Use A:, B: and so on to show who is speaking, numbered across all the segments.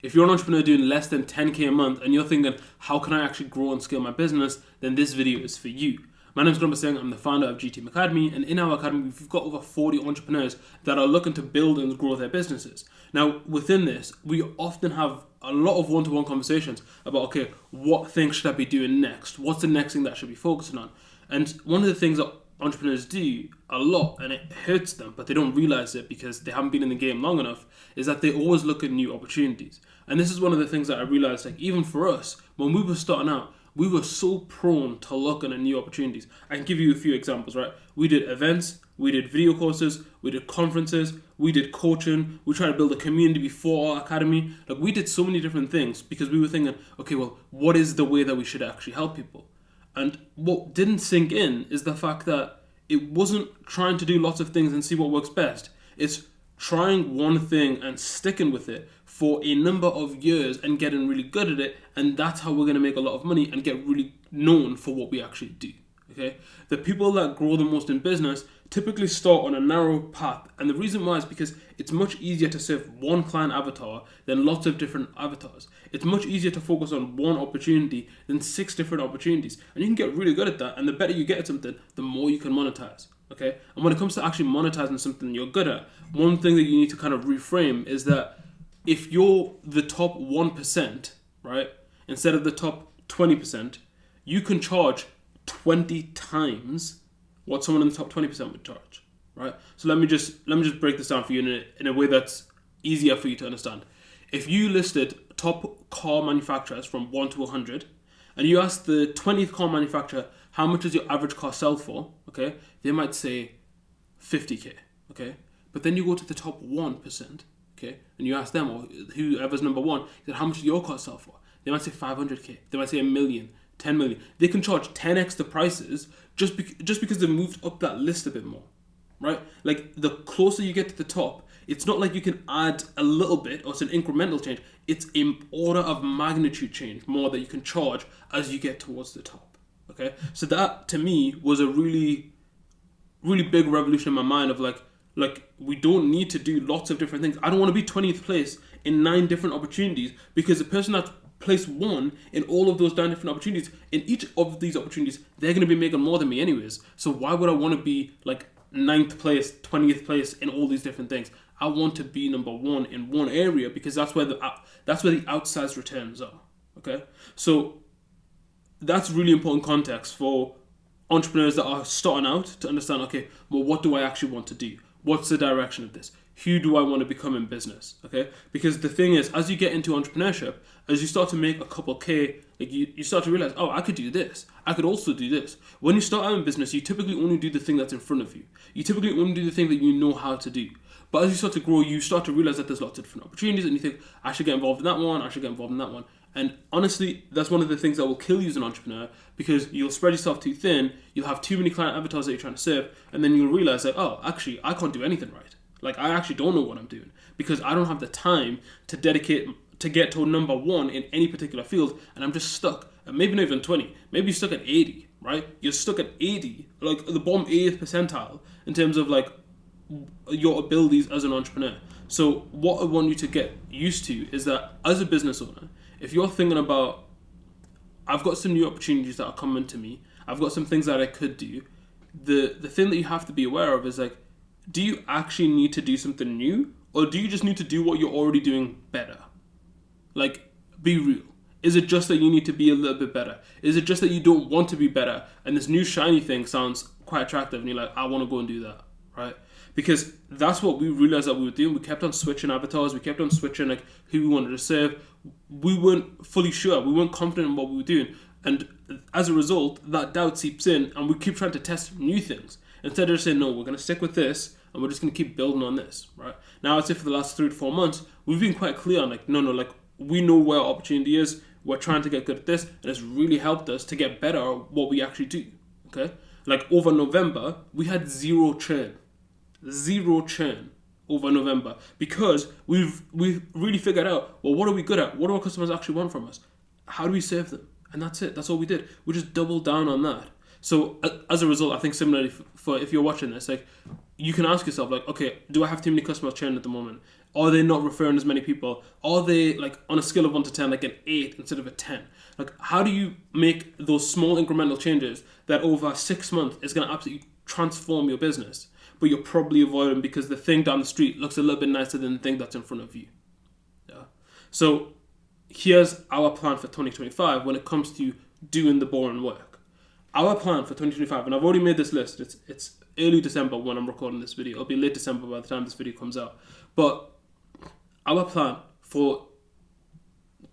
A: If you're an entrepreneur doing less than 10K a month and you're thinking, how can I actually grow and scale my business? Then this video is for you. My name is Graham Singh. I'm the founder of GTM Academy, and in our academy, we've got over 40 entrepreneurs that are looking to build and grow their businesses. Now, within this, we often have a lot of one-to-one conversations about, okay, what things should I be doing next? What's the next thing that I should be focusing on? And one of the things that entrepreneurs do a lot, and it hurts them, but they don't realize it because they haven't been in the game long enough, is that they always look at new opportunities. And this is one of the things that I realized, like, even for us, when we were starting out, we were so prone to looking at new opportunities. I can give you a few examples, right? We did events, we did video courses, we did conferences, we did coaching, we tried to build a community before our academy. Like, we did so many different things because we were thinking, okay, well, what is the way that we should actually help people? And what didn't sink in is the fact that it wasn't trying to do lots of things and see what works best. It's trying one thing and sticking with it for a number of years and getting really good at it, and that's how we're going to make a lot of money and get really known for what we actually do. Okay, the people that grow the most in business typically start on a narrow path, and the reason why is because it's much easier to serve one client avatar than lots of different avatars. It's much easier to focus on one opportunity than 6 different opportunities, and you can get really good at that. And the better you get at something, the more you can monetize. Okay, and when it comes to actually monetizing something you're good at, one thing that you need to kind of reframe is that if you're the top 1%, right, instead of the top 20%, you can charge 20 times what someone in the top 20% would charge, right? So let me just break this down for you in a way that's easier for you to understand. If you listed top car manufacturers from 1 to 100, and you ask the 20th car manufacturer, how much does your average car sell for? Okay, they might say 50K. Okay, but then you go to the top 1%. Okay, and you ask them, or whoever's number one, how much do your car sell for? They might say 500K. They might say 1 million, 10 million. They can charge 10x the prices just because they moved up that list a bit more, right? Like, the closer you get to the top, it's not like you can add a little bit or it's an incremental change. It's an order of magnitude change more that you can charge as you get towards the top. Okay, so that to me was a really, really big revolution in my mind of like we don't need to do lots of different things. I don't want to be 20th place in 9 different opportunities, because the person that's placed 1 in all of those 9 different opportunities, in each of these opportunities, they're going to be making more than me anyways. So why would I want to be like 9th place, 20th place in all these different things? I want to be number 1 in one area, because that's where the outsized returns are. Okay, so that's really important context for entrepreneurs that are starting out to understand, okay, well, what do I actually want to do? What's the direction of this? Who do I want to become in business? Okay, because the thing is, as you get into entrepreneurship, as you start to make a couple K, like you start to realize, oh, I could do this. I could also do this. When you start out in business, you typically only do the thing that's in front of you. You typically only do the thing that you know how to do. But as you start to grow, you start to realize that there's lots of different opportunities, and you think, I should get involved in that one, I should get involved in that one. And honestly, that's one of the things that will kill you as an entrepreneur, because you'll spread yourself too thin, you'll have too many client avatars that you're trying to serve, and then you'll realize that, oh, actually, I can't do anything right. Like, I actually don't know what I'm doing, because I don't have the time to dedicate to get to number 1 in any particular field, and I'm just stuck at maybe not even 20, maybe you're stuck at 80, right? You're stuck at 80, like the bottom 80th percentile in terms of like your abilities as an entrepreneur. So what I want you to get used to is that as a business owner, if you're thinking about, I've got some new opportunities that are coming to me, I've got some things that I could do, the thing that you have to be aware of is like, do you actually need to do something new, or do you just need to do what you're already doing better? Like, be real. Is it just that you need to be a little bit better? Is it just that you don't want to be better, and this new shiny thing sounds quite attractive and you're like, I want to go and do that, right? Because that's what we realized that we were doing. We kept on switching avatars. We kept on switching like who we wanted to serve. We weren't fully sure. We weren't confident in what we were doing. And as a result, that doubt seeps in, and we keep trying to test new things. Instead of just saying, no, we're going to stick with this, and we're just going to keep building on this, right? Now, I'd say for the last 3 to 4 months, we've been quite clear on like, no, like, we know where our opportunity is. We're trying to get good at this, and it's really helped us to get better at what we actually do, okay? Like, over November, we had zero churn over November, because we've really figured out, well, what are we good at? What do our customers actually want from us? How do we serve them? And that's it. That's all we did. We just doubled down on that. So as a result, I think similarly for if you're watching this, like, you can ask yourself, like, okay, do I have too many customers churning at the moment? Are they not referring as many people? Are they like on a scale of 1 to 10, like an 8 instead of a 10? Like, how do you make those small incremental changes that over 6 months is going to absolutely transform your business, but you're probably avoiding because the thing down the street looks a little bit nicer than the thing that's in front of you? Yeah. So here's our plan for 2025 when it comes to doing the boring work. Our plan for 2025, and I've already made this list. It's early December when I'm recording this video. It'll be late December by the time this video comes out. But our plan for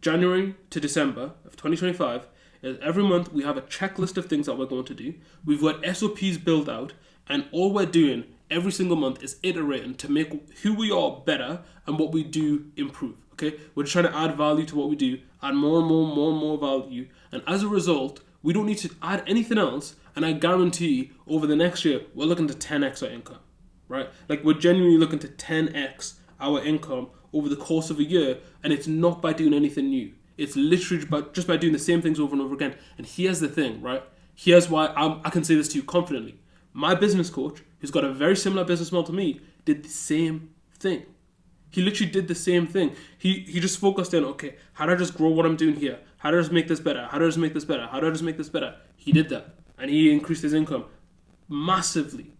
A: January to December of 2025 is every month we have a checklist of things that we're going to do. We've got SOPs built out, and all we're doing every single month is iterating to make who we are better and what we do improve. Okay, we're just trying to add value to what we do, add more and more value, and as a result, we don't need to add anything else. And I guarantee over the next year, we're looking to 10x our income, right? Like, we're genuinely looking to 10x our income over the course of a year, and it's not by doing anything new. It's literally just by doing the same things over and over again. And here's the thing, right? Here's why I can say this to you confidently. My business coach, who's got a very similar business model to me, did the same thing. He literally did the same thing. He just focused on, okay, how do I just grow what I'm doing here? How do I just make this better? How do I just make this better? How do I just make this better? He did that. And he increased his income massively.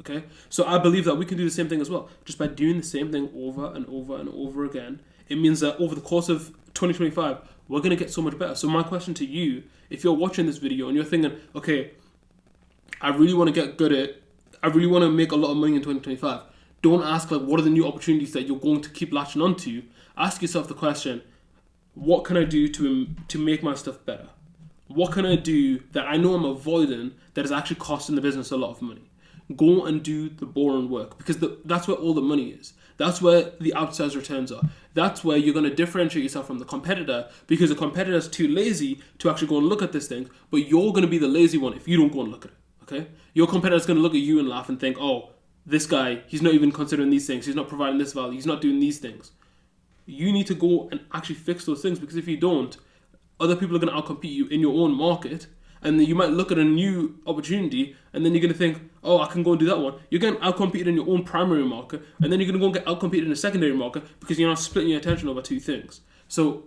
A: Okay? So I believe that we can do the same thing as well. Just by doing the same thing over and over and over again, it means that over the course of 2025, we're going to get so much better. So my question to you, if you're watching this video and you're thinking, okay, I really want to get good at, I really want to make a lot of money in 2025. Don't ask, like, what are the new opportunities that you're going to keep latching onto? Ask yourself the question, what can I do to make my stuff better? What can I do that I know I'm avoiding that is actually costing the business a lot of money? Go and do the boring work, because that's where all the money is. That's where the outsized returns are. That's where you're going to differentiate yourself from the competitor, because the competitor is too lazy to actually go and look at this thing, but you're going to be the lazy one if you don't go and look at it, okay? Your competitor is going to look at you and laugh and think, oh, this guy, he's not even considering these things. He's not providing this value. He's not doing these things. You need to go and actually fix those things, because if you don't, other people are going to outcompete you in your own market, and then you might look at a new opportunity, and then you're going to think, oh, I can go and do that one. You're getting outcompeted in your own primary market, and then you're going to go and get outcompeted in the secondary market because you're now splitting your attention over two things. So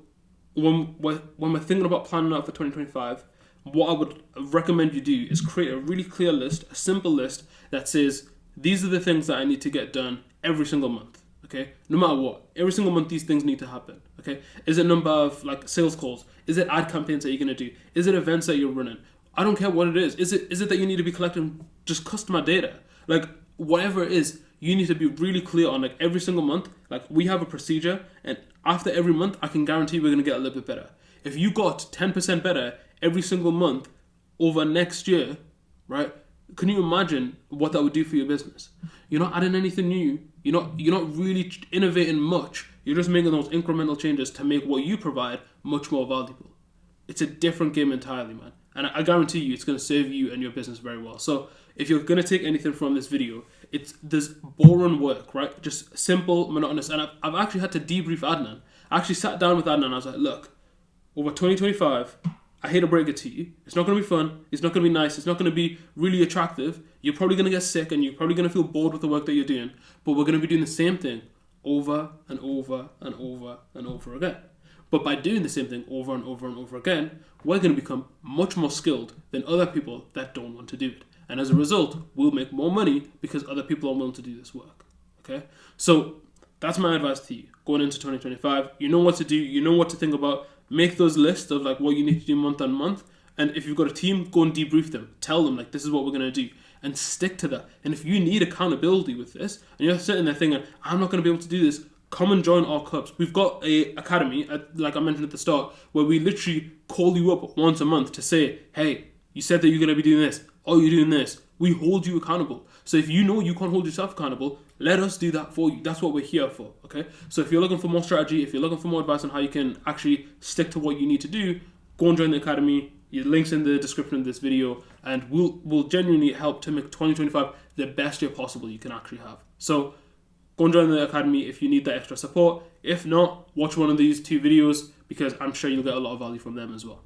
A: when we're thinking about planning out for 2025, what I would recommend you do is create a really clear list, a simple list that says, these are the things that I need to get done every single month. Okay, no matter what, every single month these things need to happen. Okay, is it number of like sales calls? Is it ad campaigns that you're gonna do? Is it events that you're running? I don't care what it is. Is it that you need to be collecting just customer data? Like, whatever it is, you need to be really clear on, like, every single month. Like, we have a procedure, and after every month, I can guarantee we're gonna get a little bit better. If you got 10% better every single month over next year, right? Can you imagine what that would do for your business? You're not adding anything new. You're not really innovating much. You're just making those incremental changes to make what you provide much more valuable. It's a different game entirely, man. And I guarantee you it's going to serve you and your business very well. So if you're going to take anything from this video, it's this boring work, right? Just simple, monotonous. And I've actually had to debrief Adnan. I actually sat down with Adnan and I was like, look, over 2025, I hate to break it to you, it's not going to be fun, it's not going to be nice, it's not going to be really attractive, you're probably going to get sick and you're probably going to feel bored with the work that you're doing, but we're going to be doing the same thing over and over and over and over again. But by doing the same thing over and over and over again, we're going to become much more skilled than other people that don't want to do it. And as a result, we'll make more money because other people are willing to do this work. Okay? So that's my advice to you. Going into 2025, you know what to do, you know what to think about. Make those lists of like what you need to do month on month. And if you've got a team, go and debrief them. Tell them, like, this is what we're going to do. And stick to that. And if you need accountability with this, and you're sitting there thinking, I'm not going to be able to do this, come and join our clubs. We've got a academy, like I mentioned at the start, where we literally call you up once a month to say, hey, you said that you're going to be doing this. Oh, you're doing this. We hold you accountable. So if you know you can't hold yourself accountable, let us do that for you. That's what we're here for, okay? So if you're looking for more strategy, if you're looking for more advice on how you can actually stick to what you need to do, go and join the academy. Your link's in the description of this video, and we'll genuinely help to make 2025 the best year possible you can actually have. So go and join the academy if you need that extra support. If not, watch one of these two videos because I'm sure you'll get a lot of value from them as well.